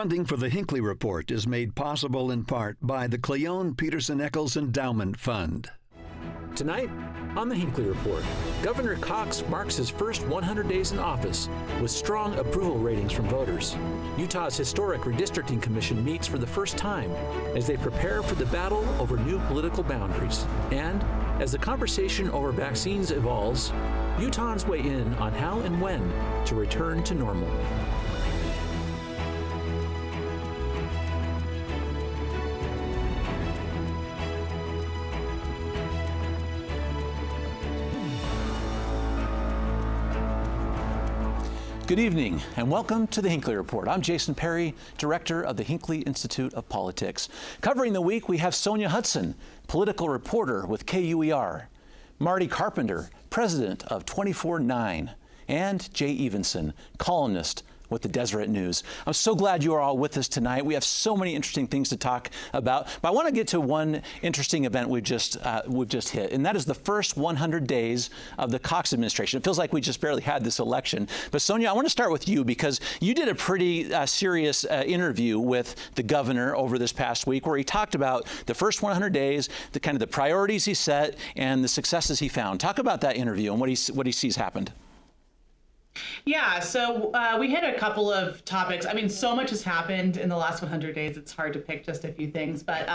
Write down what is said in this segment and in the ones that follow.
Funding for the Hinckley Report is made possible in part by the Cleone Peterson Eccles Endowment Fund. Tonight on the Hinckley Report, Governor Cox marks his first 100 days in office with strong approval ratings from voters. Utah's historic Redistricting Commission meets for the first time as they prepare for the battle over new political boundaries. And as the conversation over vaccines evolves, Utahns weigh in on how and when to return to normal. Good evening and welcome to the Hinckley Report. I'm Jason Perry, director of the Hinckley Institute of Politics. Covering the week, we have Sonja Hutson, political reporter with KUER, Marty Carpenter, president of 24/9, and Jay Evensen, columnist with the Deseret News. I'm so glad you are all with us tonight. We have so many interesting things to talk about, but I want to get to one interesting event we've just hit, and that is the first 100 days of the Cox administration. It feels like we just barely had this election. But Sonja, I want to start with you because you did a pretty serious interview with the governor over this past week where he talked about the first 100 days, the kind of the priorities he set and the successes he found. Talk about that interview and what he sees happened. Yeah, so we hit a couple of topics. I mean, so much has happened in the last 100 days, it's hard to pick just a few things. But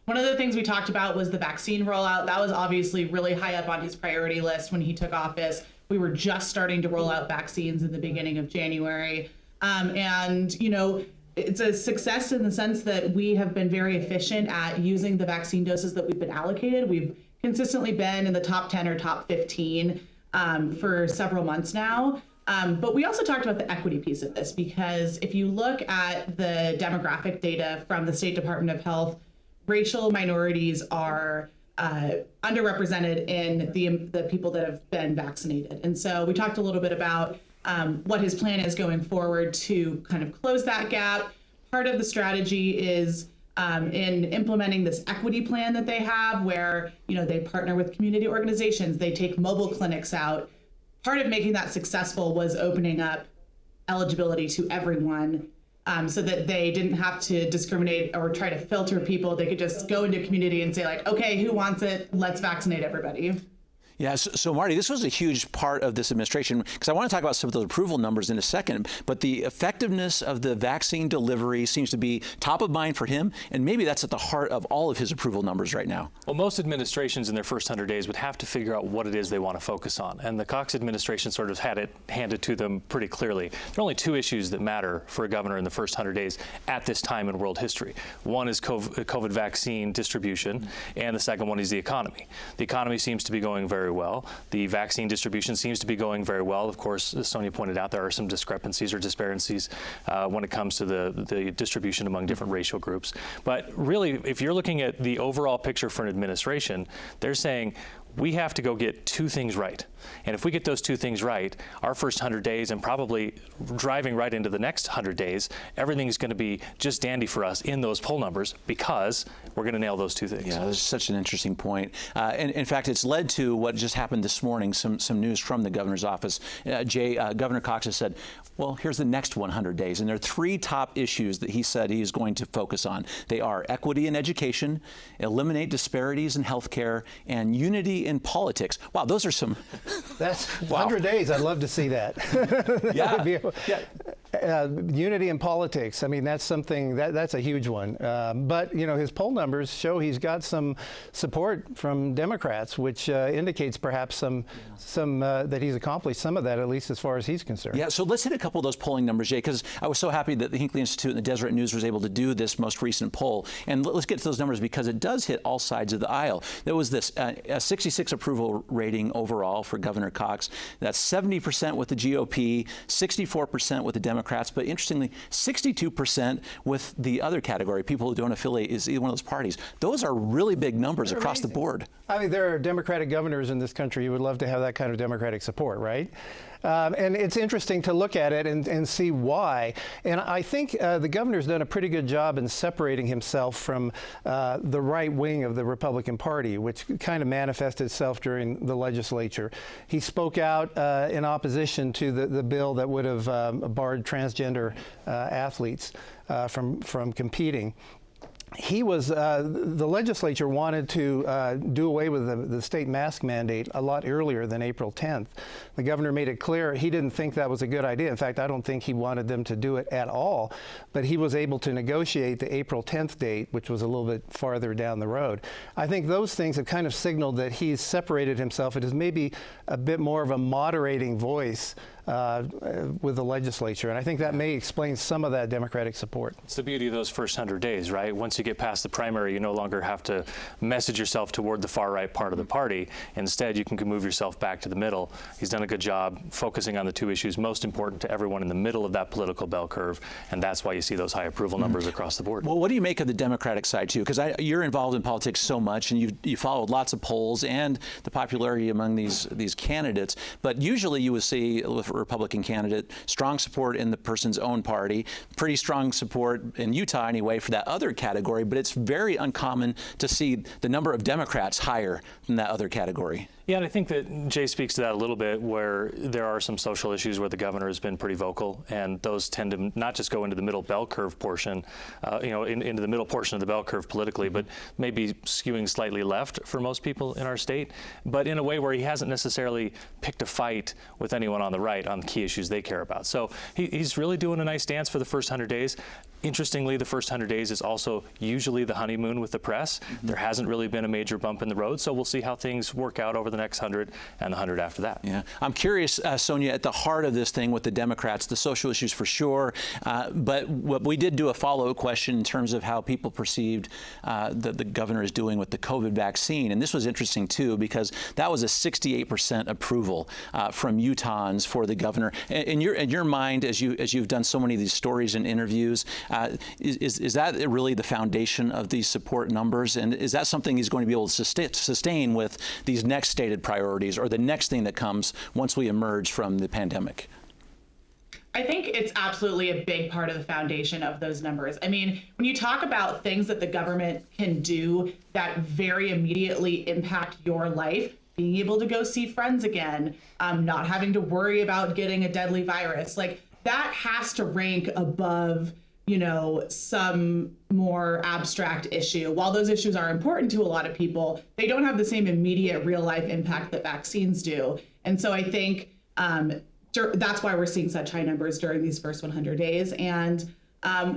one of the things we talked about was the vaccine rollout. That was obviously really high up on his priority list when he took office. We were just starting to roll out vaccines in the beginning of January. And, you know, it's a success in the sense that we have been very efficient at using the vaccine doses that we've been allocated. We've consistently been in the top 10 or top 15 for several months now. But we also talked about the equity piece of this, because if you look at the demographic data from the State Department of Health, racial minorities are underrepresented in the people that have been vaccinated. And so we talked a little bit about what his plan is going forward to kind of close that gap. Part of the strategy is in implementing this equity plan that they have where, you know, they partner with community organizations, they take mobile clinics out. Part of making that successful was opening up eligibility to everyone so that they didn't have to discriminate or try to filter people. They could just go into a community and say like, okay, who wants it? Let's vaccinate everybody. Yeah, so Marty, this was a huge part of this administration because I want to talk about some of those approval numbers in a second, but the effectiveness of the vaccine delivery seems to be top of mind for him, and maybe that's at the heart of all of his approval numbers right now. Well, most administrations in their first 100 days would have to figure out what it is they want to focus on, and the Cox administration sort of had it handed to them pretty clearly. There are only two issues that matter for a governor in the first 100 days at this time in world history. One is COVID vaccine distribution, and the second one is the economy. The economy seems to be going very well. The vaccine distribution seems to be going very well. Of course, as Sonja pointed out, there are some discrepancies or disparities when it comes to the distribution among different racial groups. But really, if you're looking at the overall picture for an administration, they're saying, we have to go get two things right. And if we get those two things right, our first 100 days and probably driving right into the next 100 days, everything's going to be just dandy for us in those poll numbers because we're going to nail those two things. Yeah, that's such an interesting point. And in fact, it's led to what just happened this morning, some news from the governor's office. Governor Cox has said, well, here's the next 100 days. And there are three top issues that he said he is going to focus on. They are equity in education, eliminate disparities in healthcare, and unity in politics. Wow, those are some... That's 100 days. I'd love to see that. Unity in politics. I mean, that's something that's a huge one. But you know, his poll numbers show he's got some support from Democrats, which indicates perhaps some that he's accomplished some of that, at least as far as he's concerned. Yeah. So let's hit a couple of those polling numbers, Jay, because I was so happy that the Hinckley Institute and the Deseret News was able to do this most recent poll. And let's get to those numbers because it does hit all sides of the aisle. There was this a 66 approval rating overall for Governor Cox. That's 70% with the GOP, 64% with the Democrats, but interestingly, 62% with the other category, people who don't affiliate is either one of those parties. Those are really big numbers across the board. I mean, there are Democratic governors in this country who would love to have that kind of Democratic support, right? And it's interesting to look at it and see why. And I think the governor's done a pretty good job in separating himself from the right wing of the Republican Party, which kind of manifested itself during the legislature. He spoke out in opposition to the bill that would have barred transgender athletes from competing. He was, the legislature wanted to do away with the state mask mandate a lot earlier than April 10th. The governor made it clear he didn't think that was a good idea. In fact, I don't think he wanted them to do it at all, but he was able to negotiate the April 10th date, which was a little bit farther down the road. I think those things have kind of signaled that he's separated himself. It is maybe a bit more of a moderating voice with the legislature, and I think that may explain some of that Democratic support. It's the beauty of those first 100 days, right? Once you get past the primary, you no longer have to message yourself toward the far right part of the party. Instead, you can move yourself back to the middle. He's done a good job focusing on the two issues most important to everyone in the middle of that political bell curve, and that's why you see those high approval numbers across the board. Well, what do you make of the Democratic side, too? Because you're involved in politics so much, and you followed lots of polls and the popularity among these candidates, but usually you would see with a Republican candidate strong support in the person's own party, pretty strong support in Utah anyway for that other category, but it's very uncommon to see the number of Democrats higher than that other category. Yeah, and I think that Jay speaks to that a little bit, where there are some social issues where the governor has been pretty vocal, and those tend to not just go into the middle bell curve portion, into the middle portion of the bell curve politically, but maybe skewing slightly left for most people in our state, but in a way where he hasn't necessarily picked a fight with anyone on the right on the key issues they care about. So he's really doing a nice dance for the first 100 days. Interestingly, the first 100 days is also usually the honeymoon with the press. There hasn't really been a major bump in the road, so we'll see how things work out over the next 100 and the 100 after that. Yeah, I'm curious, Sonja, at the heart of this thing with the Democrats, the social issues for sure, but we did do a follow-up question in terms of how people perceived the governor is doing with the COVID vaccine, and this was interesting too, because that was a 68% approval from Utahns for the governor. In your mind, as you've done so many of these stories and interviews, is that really the foundation of these support numbers, and is that something he's going to be able to sustain with these next stated priorities, or the next thing that comes once we emerge from the pandemic? I think it's absolutely a big part of the foundation of those numbers. I mean, when you talk about things that the government can do that very immediately impact your life, being able to go see friends again, not having to worry about getting a deadly virus, like that has to rank above, some more abstract issue. While those issues are important to a lot of people, they don't have the same immediate real life impact that vaccines do. And so I think that's why we're seeing such high numbers during these first 100 days. And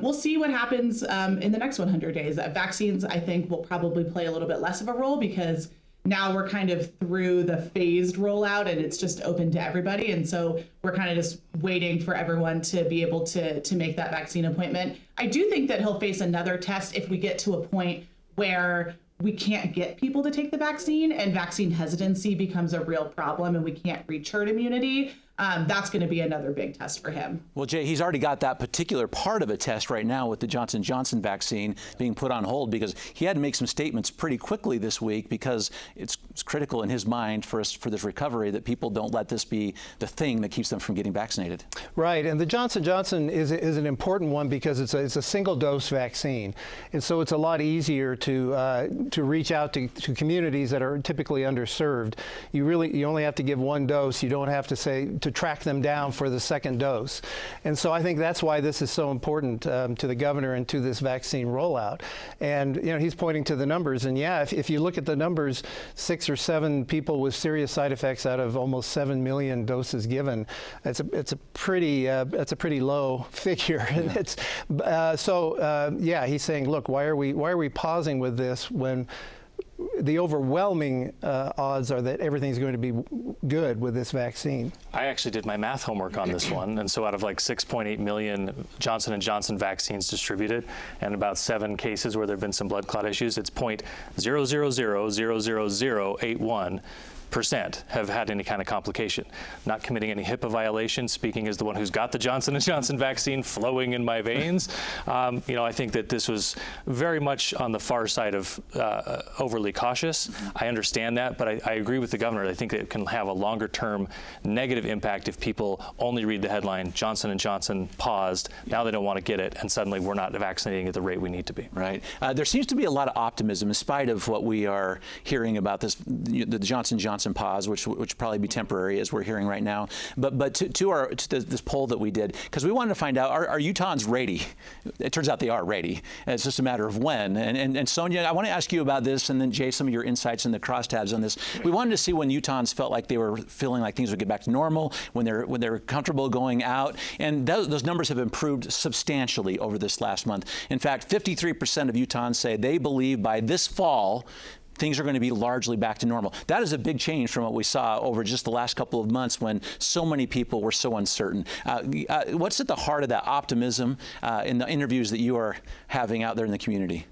we'll see what happens in the next 100 days. Vaccines, I think, will probably play a little bit less of a role, because now we're kind of through the phased rollout and it's just open to everybody. And so we're kind of just waiting for everyone to be able to make that vaccine appointment. I do think that he'll face another test if we get to a point where we can't get people to take the vaccine and vaccine hesitancy becomes a real problem and we can't reach herd immunity. That's going to be another big test for him. Well, Jay, he's already got that particular part of a test right now with the Johnson & Johnson vaccine being put on hold, because he had to make some statements pretty quickly this week, because it's critical in his mind for this recovery that people don't let this be the thing that keeps them from getting vaccinated. Right, and the Johnson & Johnson is an important one because it's a single dose vaccine, and so it's a lot easier to reach out to communities that are typically underserved. You only have to give one dose. You don't have to track them down for the second dose. And so I think that's why this is so important to the governor and to this vaccine rollout. And he's pointing to the numbers, and yeah, if you look at the numbers, 6 or 7 people with serious side effects out of almost 7 million doses given, it's a pretty low figure. And yeah. He's saying, look, why are we pausing with this when the overwhelming odds are that everything's going to be good with this vaccine? I actually did my math homework on this one, and so out of like 6.8 million Johnson & Johnson vaccines distributed, and about 7 cases where there have been some blood clot issues, it's 0.0000081 5% have had any kind of complication. Not committing any HIPAA violations, speaking as the one who's got the Johnson & Johnson vaccine flowing in my veins. I think that this was very much on the far side of overly cautious. I understand that, but I agree with the governor. I think it can have a longer-term negative impact if people only read the headline, Johnson & Johnson paused, now they don't want to get it, and suddenly we're not vaccinating at the rate we need to be. Right. There seems to be a lot of optimism in spite of what we are hearing about this, the Johnson & Johnson pause, which probably be temporary as we're hearing right now. But to this poll that we did, because we wanted to find out, are Utahns ready? It turns out they are ready. It's just a matter of when. And Sonja, I want to ask you about this, and then Jay, some of your insights and the crosstabs on this. We wanted to see when Utahns felt like they were feeling like things would get back to normal, when they're comfortable going out, and those numbers have improved substantially over this last month. In fact, 53% of Utahns say they believe by this fall things are going to be largely back to normal. That is a big change from what we saw over just the last couple of months when so many people were so uncertain. What's at the heart of that optimism in the interviews that you are having out there in the community?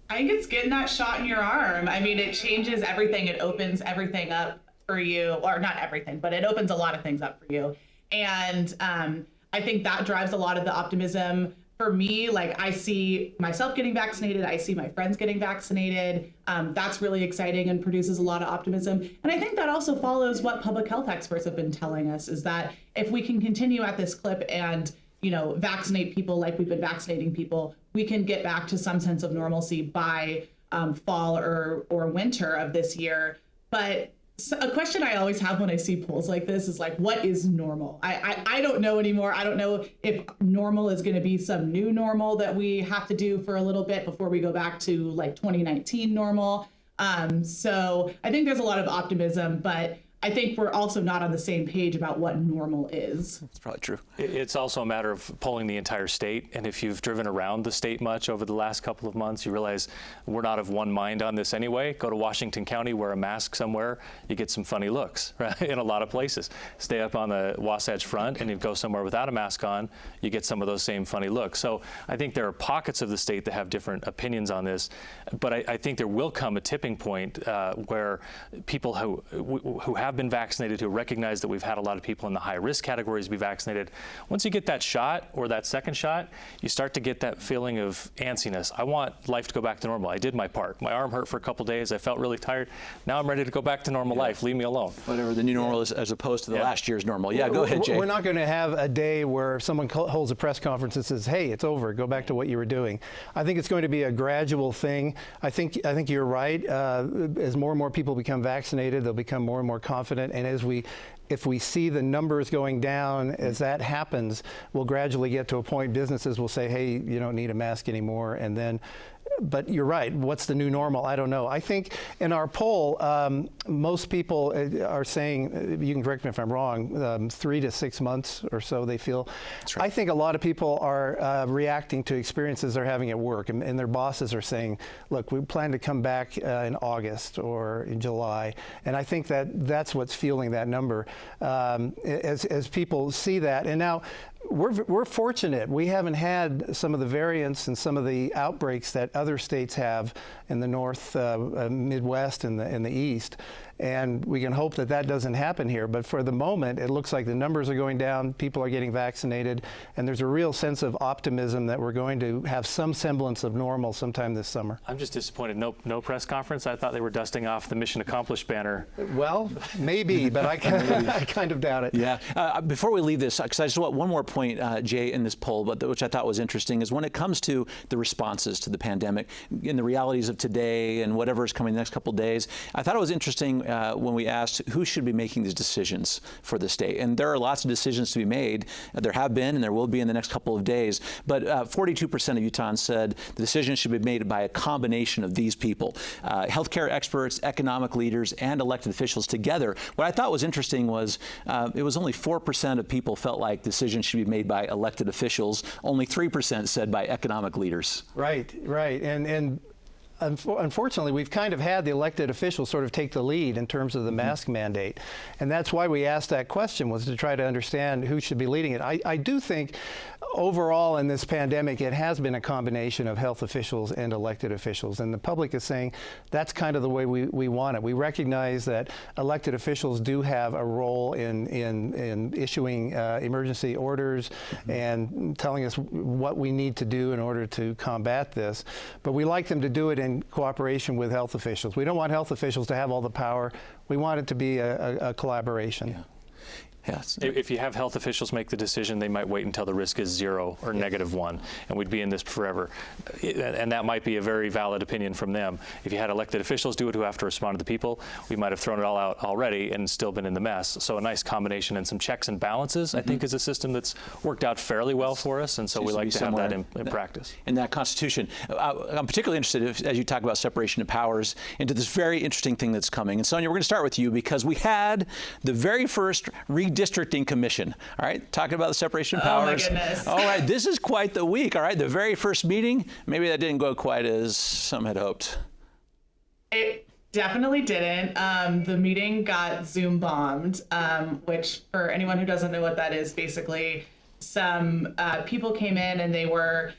I think it's getting that shot in your arm. I mean, it changes everything. It opens everything up for you, or not everything, but it opens a lot of things up for you. And I think that drives a lot of the optimism. For me, like, I see myself getting vaccinated, I see my friends getting vaccinated. That's really exciting and produces a lot of optimism. And I think that also follows what public health experts have been telling us, is that if we can continue at this clip and, vaccinate people like we've been vaccinating people, we can get back to some sense of normalcy by fall or winter of this year. But a question I always have when I see polls like this is like, what is normal? I don't know anymore. I don't know if normal is going to be some new normal that we have to do for a little bit before we go back to like 2019 normal. So I think there's a lot of optimism, but I think we're also not on the same page about what normal is. That's probably true. It's also a matter of polling the entire state. And if you've driven around the state much over the last couple of months, you realize we're not of one mind on this anyway. Go to Washington County, wear a mask somewhere, you get some funny looks, right? In a lot of places. Stay up on the Wasatch Front, and you go somewhere without a mask on, you get some of those same funny looks. So I think there are pockets of the state that have different opinions on this. But I think there will come a tipping point where people who have been vaccinated, who recognize that we've had a lot of people in the high risk categories be vaccinated. Once you get that shot or that second shot, you start to get that feeling of antsiness. I want life to go back to normal. I did my part. My arm hurt for a couple days. I felt really tired. Now I'm ready to go back to normal life. Leave me alone. Whatever the new normal is, as opposed to the last year's normal. Yeah, go ahead, Jay. We're not going to have a day where someone holds a press conference and says, hey, it's over. Go back to what you were doing. I think it's going to be a gradual thing. I think you're right. As more and more people become vaccinated, they'll become more and more confident. And if we see the numbers going down as that happens, we'll gradually get to a point businesses will say, hey, you don't need a mask anymore. And then, but you're right. What's the new normal? I don't know. I think in our poll, most people are saying, you can correct me if I'm wrong, 3 to 6 months or so they feel. That's right. I think a lot of people are reacting to experiences they're having at work, and their bosses are saying, look, we plan to come back in August or in July. And I think that's what's fueling that number as people see that. And now, we're fortunate. We haven't had some of the variants and some of the outbreaks that other states have in the North, Midwest, and the East. And we can hope that doesn't happen here. But for the moment, it looks like the numbers are going down, people are getting vaccinated, and there's a real sense of optimism that we're going to have some semblance of normal sometime this summer. I'm just disappointed. No press conference. I thought they were dusting off the Mission Accomplished banner. Well, maybe, but I kind of doubt it. Yeah. Before we leave this, because I just want one more point, Jay, in this poll, but which I thought was interesting, is when it comes to the responses to the pandemic and the realities of today and whatever is coming the next couple of days, I thought it was interesting when we asked who should be making these decisions for the state. And there are lots of decisions to be made. There have been, and there will be in the next couple of days. But 42% of Utahns said the decision should be made by a combination of these people, healthcare experts, economic leaders, and elected officials together. What I thought was interesting was it was only 4% of people felt like decisions should be made by elected officials. Only 3% said by economic leaders. Right. And unfortunately, we've kind of had the elected officials sort of take the lead in terms of the mask mandate. And that's why we asked that question, was to try to understand who should be leading it. I do think overall in this pandemic, it has been a combination of health officials and elected officials. And the public is saying that's kind of the way we want it. We recognize that elected officials do have a role in issuing emergency orders and telling us what we need to do in order to combat this. But we like them to do it in cooperation with health officials. We don't want health officials to have all the power. We want it to be a collaboration. Yeah. Yes. If you have health officials make the decision, they might wait until the risk is 0 or -1, and we'd be in this forever. And that might be a very valid opinion from them. If you had elected officials do it who have to respond to the people, we might have thrown it all out already and still been in the mess. So a nice combination and some checks and balances, I think, is a system that's worked out fairly well for us, and so we like to have that in practice. In that Constitution. I'm particularly interested, as you talk about separation of powers, into this very interesting thing that's coming. And Sonja, we're going to start with you because we had the very first Redistricting Commission, all right, talking about the separation of powers. Oh my goodness. All right, this is quite the week, all right, the very first meeting, maybe that didn't go quite as some had hoped. It definitely didn't. The meeting got Zoom bombed, which for anyone who doesn't know what that is, basically some people came in and they were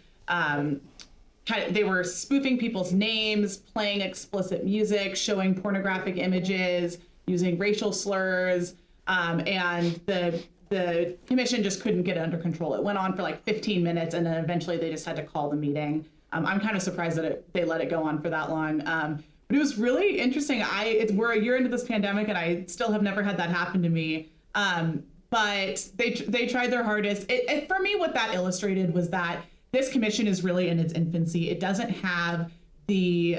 spoofing people's names, playing explicit music, showing pornographic images, using racial slurs. And the commission just couldn't get it under control. It went on for like 15 minutes, and then eventually they just had to call the meeting. I'm kind of surprised that they let it go on for that long. But it was really interesting. We're a year into this pandemic, and I still have never had that happen to me. But they tried their hardest. For me, what that illustrated was that this commission is really in its infancy. It doesn't have the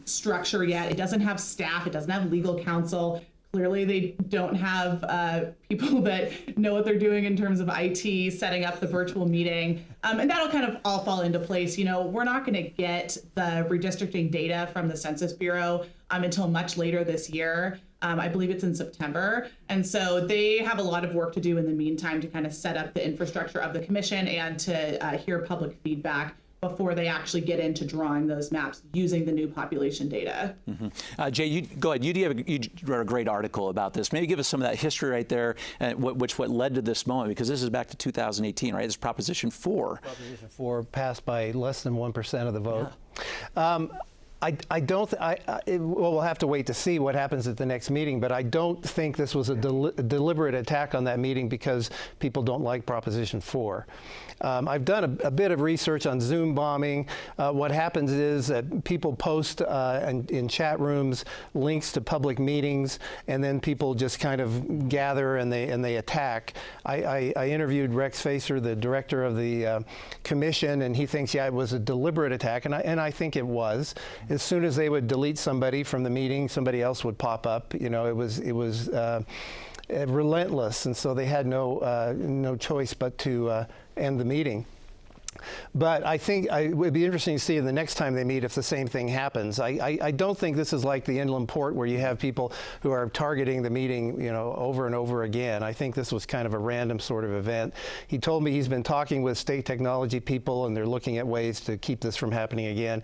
structure yet. It doesn't have staff. It doesn't have legal counsel. Clearly, they don't have people that know what they're doing in terms of IT, setting up the virtual meeting. And that'll kind of all fall into place. You know, we're not going to get the redistricting data from the Census Bureau until much later this year. I believe it's in September. And so they have a lot of work to do in the meantime to kind of set up the infrastructure of the commission and to hear public feedback before they actually get into drawing those maps using the new population data. Jay, go ahead. You wrote a great article about this. Maybe give us some of that history right there, and what led to this moment, because this is back to 2018, right? This is Proposition 4. Proposition 4 passed by less than 1% of the vote. Yeah. We'll have to wait to see what happens at the next meeting, but I don't think this was a deliberate attack on that meeting because people don't like Proposition 4. I've done a bit of research on Zoom bombing. What happens is that people post in chat rooms links to public meetings, and then people just kind of gather and they attack. I interviewed Rex Facer, the director of the commission, and he thinks, yeah, it was a deliberate attack, and I think it was. As soon as they would delete somebody from the meeting, somebody else would pop up. You know, it was relentless, and so they had no choice but to end the meeting. But I think it would be interesting to see the next time they meet if the same thing happens. I don't think this is like the Inland Port where you have people who are targeting the meeting, you know, over and over again. I think this was kind of a random sort of event. He told me he's been talking with state technology people and they're looking at ways to keep this from happening again.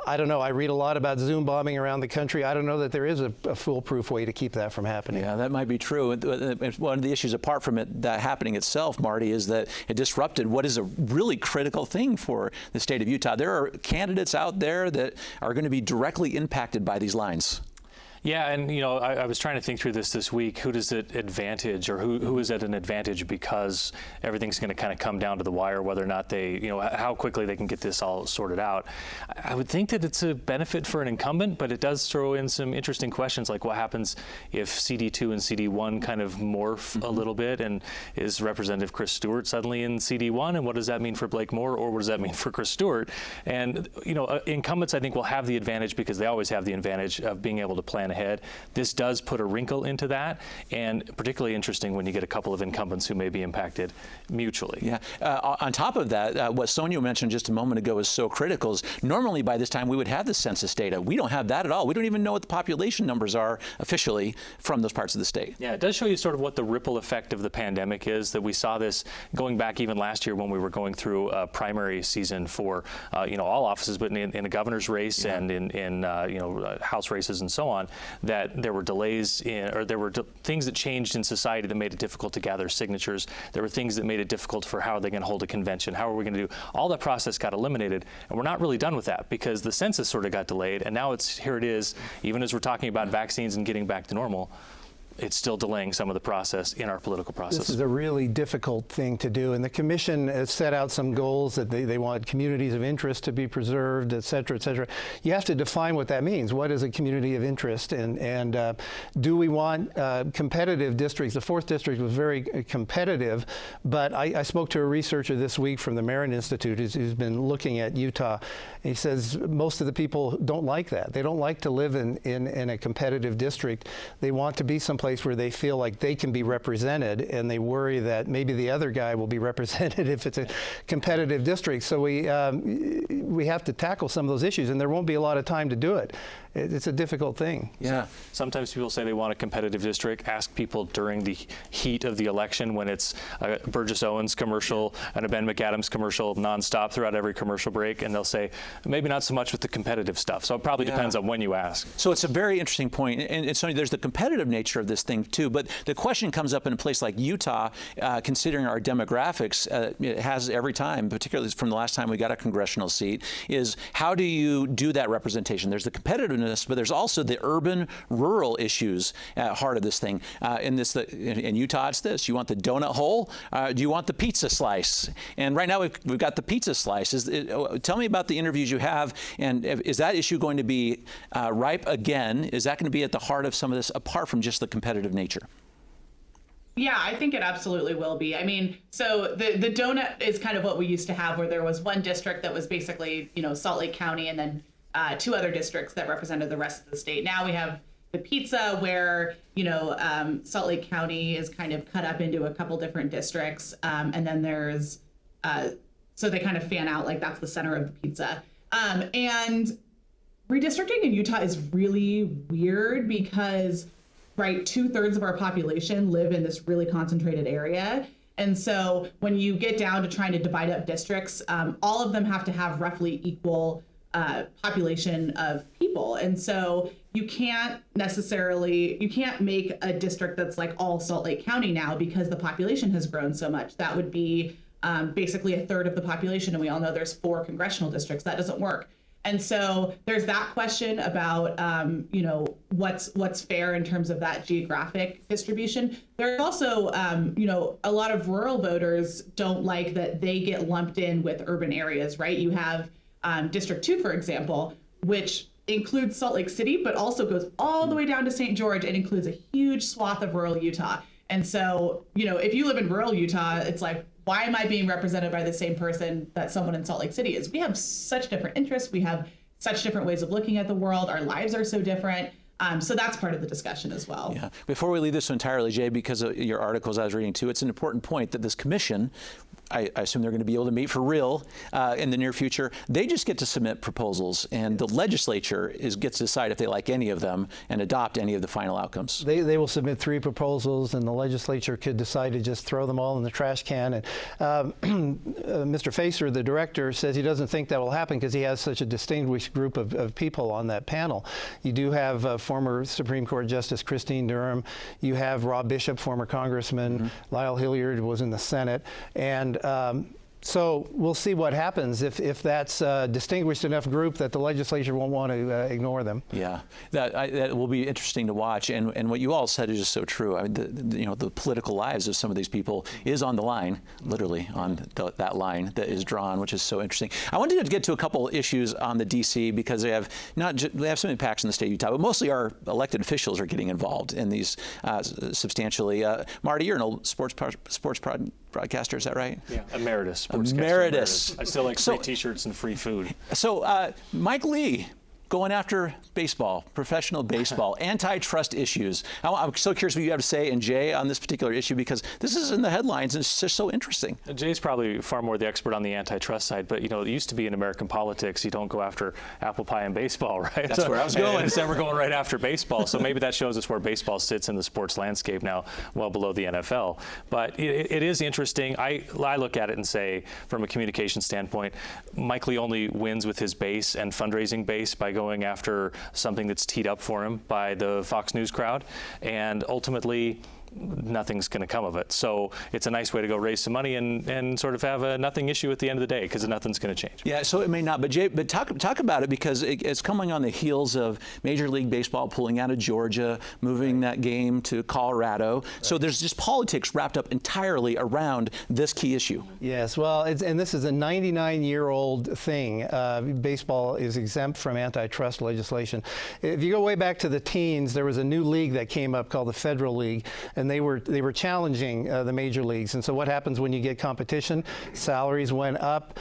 I don't know. I read a lot about Zoom bombing around the country. I don't know that there is a foolproof way to keep that from happening. Yeah, that might be true. One of the issues apart from that happening itself, Marty, is that it disrupted what is a really critical thing for the state of Utah. There are candidates out there that are going to be directly impacted by these lines. Yeah, and you know, I was trying to think through this week. Who does it advantage, or who is at an advantage because everything's going to kind of come down to the wire, whether or not they, you know, how quickly they can get this all sorted out. I would think that it's a benefit for an incumbent, but it does throw in some interesting questions, like what happens if CD2 and CD1 kind of morph a little bit, and is Representative Chris Stewart suddenly in CD1, and what does that mean for Blake Moore, or what does that mean for Chris Stewart? And you know, incumbents I think will have the advantage because they always have the advantage of being able to plan ahead. This does put a wrinkle into that, and particularly interesting when you get a couple of incumbents who may be impacted mutually. Yeah. On top of that, what Sonja mentioned just a moment ago is so critical. Is normally by this time we would have the census data. We don't have that at all. We don't even know what the population numbers are officially from those parts of the state. Yeah, it does show you sort of what the ripple effect of the pandemic is, that we saw this going back even last year when we were going through a primary season for you know, all offices, but in a governor's race and in you know, House races and so on. that there were delays or there were things that changed in society that made it difficult to gather signatures. There were things that made it difficult for how are they going to hold a convention? How are we going to do? All that process got eliminated, and we're not really done with that because the census sort of got delayed, and now here it is, even as we're talking about vaccines and getting back to normal, it's still delaying some of the process in our political process. This is a really difficult thing to do, and the commission has set out some goals that they want communities of interest to be preserved, et cetera, et cetera. You have to define what that means. What is a community of interest, and do we want competitive districts? The 4th District was very competitive, but I spoke to a researcher this week from the Marin Institute who's been looking at Utah. He says most of the people don't like that. They don't like to live in a competitive district. They want to be someplace where they feel like they can be represented, and they worry that maybe the other guy will be represented if it's a competitive district. So we have to tackle some of those issues, and there won't be a lot of time to do it. It's a difficult thing. Yeah. Sometimes people say they want a competitive district. Ask people during the heat of the election when it's a Burgess Owens commercial and a Ben McAdams commercial nonstop throughout every commercial break, and they'll say maybe not so much with the competitive stuff. So it probably depends on when you ask. So it's a very interesting point, and so there's the competitive nature of this thing too. But the question comes up in a place like Utah, considering our demographics, it has every time, particularly from the last time we got a congressional seat, is how do you do that representation? There's the competitiveness, but there's also the urban-rural issues at heart of this thing. In Utah, it's this: you want the donut hole? Do you want the pizza slice? And right now we've got the pizza slice. Tell me about the interviews you have, and is that issue going to be ripe again? Is that going to be at the heart of some of this, apart from just the competitive nature? Yeah, I think it absolutely will be. I mean, so the donut is kind of what we used to have, where there was one district that was basically, Salt Lake County, and then 2 other districts that represented the rest of the state. Now we have the pizza, where, Salt Lake County is kind of cut up into a couple different districts. And then there's, so they kind of fan out, like that's the center of the pizza. And redistricting in Utah is really weird because, right, 2/3 of our population live in this really concentrated area. And so when you get down to trying to divide up districts, all of them have to have roughly equal population of people. And so you can't make a district that's like all Salt Lake County now because the population has grown so much. That would be basically 1/3 of the population. And we all know there's 4 congressional districts. That doesn't work. And so there's that question about, what's fair in terms of that geographic distribution. There's also, a lot of rural voters don't like that they get lumped in with urban areas, right? You have District 2, for example, which includes Salt Lake City, but also goes all the way down to St. George and includes a huge swath of rural Utah. And so, if you live in rural Utah, it's like, why am I being represented by the same person that someone in Salt Lake City is? We have such different interests. We have such different ways of looking at the world. Our lives are so different. So that's part of the discussion as well. Yeah. Before we leave this entirely, Jay, because of your articles I was reading too, it's an important point that this commission, I assume they're going to be able to meet for real in the near future. They just get to submit proposals, and the legislature gets to decide if they like any of them and adopt any of the final outcomes. They will submit 3 proposals, and the legislature could decide to just throw them all in the trash can. And Mr. Facer, the director, says he doesn't think that will happen because he has such a distinguished group of people on that panel. You do have former Supreme Court Justice Christine Durham. You have Rob Bishop, former congressman. Lyle Hilliard was in the Senate. And so we'll see what happens if that's a distinguished enough group that the legislature won't want to ignore them. Yeah, that will be interesting to watch. And what you all said is just so true. I mean, the political lives of some of these people is on the line, literally on that line that is drawn, which is so interesting. I wanted to get to a couple issues on the D.C. because they have some impacts in the state of Utah, but mostly our elected officials are getting involved in these substantially. Marty, you're an old sports broadcaster, is that right? Yeah, emeritus. Emeritus. I still like free T-shirts and free food. So Mike Lee, going after baseball, professional baseball, antitrust issues. I'm so curious what you have to say, and Jay, on this particular issue, because this is in the headlines and it's just so interesting. Jay's probably far more the expert on the antitrust side, but it used to be in American politics, you don't go after apple pie and baseball, right? That's where I was going. And instead we're going right after baseball, so maybe that shows us where baseball sits in the sports landscape now, well below the NFL. But it is interesting. I look at it and say, from a communication standpoint, Mike Lee only wins with his base and fundraising base by going going after something that's teed up for him by the Fox News crowd, and ultimately nothing's going to come of it. So it's a nice way to go raise some money and sort of have a nothing issue at the end of the day, because nothing's going to change. Yeah, so it may not, but Jay, but talk about it, because it's coming on the heels of Major League Baseball pulling out of Georgia, moving that game to Colorado. Right. So there's just politics wrapped up entirely around this key issue. Yes, well, and this is a 99-year-old thing. Baseball is exempt from antitrust legislation. If you go way back to the teens, there was a new league that came up called the Federal League, and they were challenging the major leagues. And so what happens when you get competition? Salaries went up,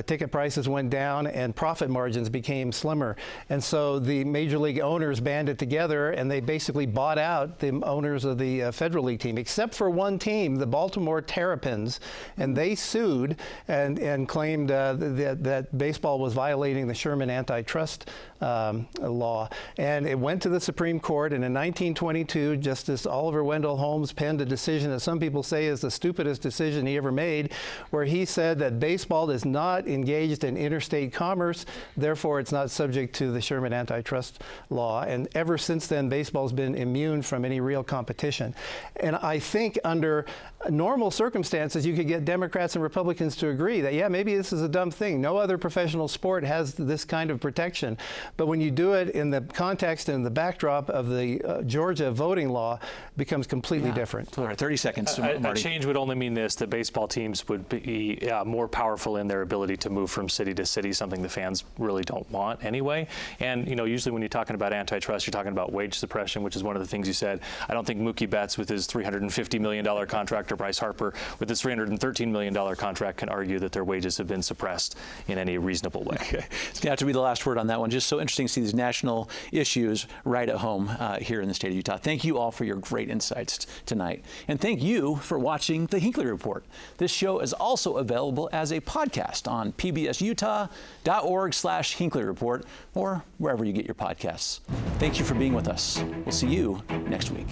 ticket prices went down, and profit margins became slimmer. And so the major league owners banded together, and they basically bought out the owners of the Federal League team, except for one team, the Baltimore Terrapins, and they sued and claimed that baseball was violating the Sherman antitrust law. And it went to the Supreme Court, and in 1922, Justice Oliver Wendell Holmes penned a decision that some people say is the stupidest decision he ever made, where he said that baseball is not engaged in interstate commerce, therefore it's not subject to the Sherman antitrust law. And ever since then, baseball's been immune from any real competition. And I think under normal circumstances, you could get Democrats and Republicans to agree that, yeah, maybe this is a dumb thing. No other professional sport has this kind of protection. But when you do it in the context and the backdrop of the Georgia voting law, it becomes completely different. All right, 30 seconds. A change would only mean this, that baseball teams would be more powerful in their ability to move from city to city, something the fans really don't want anyway. And, you know, usually when you're talking about antitrust, you're talking about wage suppression, which is one of the things you said. I don't think Mookie Betts with his $350 million contract or Bryce Harper with his $313 million contract can argue that their wages have been suppressed in any reasonable way. Okay. It's going to have to be the last word on that one. Just so interesting to see these national issues right at home here in the state of Utah. Thank you all for your great insights tonight. And thank you for watching the Hinckley Report. This show is also available as a podcast on pbsutah.org/Hinckley Report or wherever you get your podcasts. Thank you for being with us. We'll see you next week.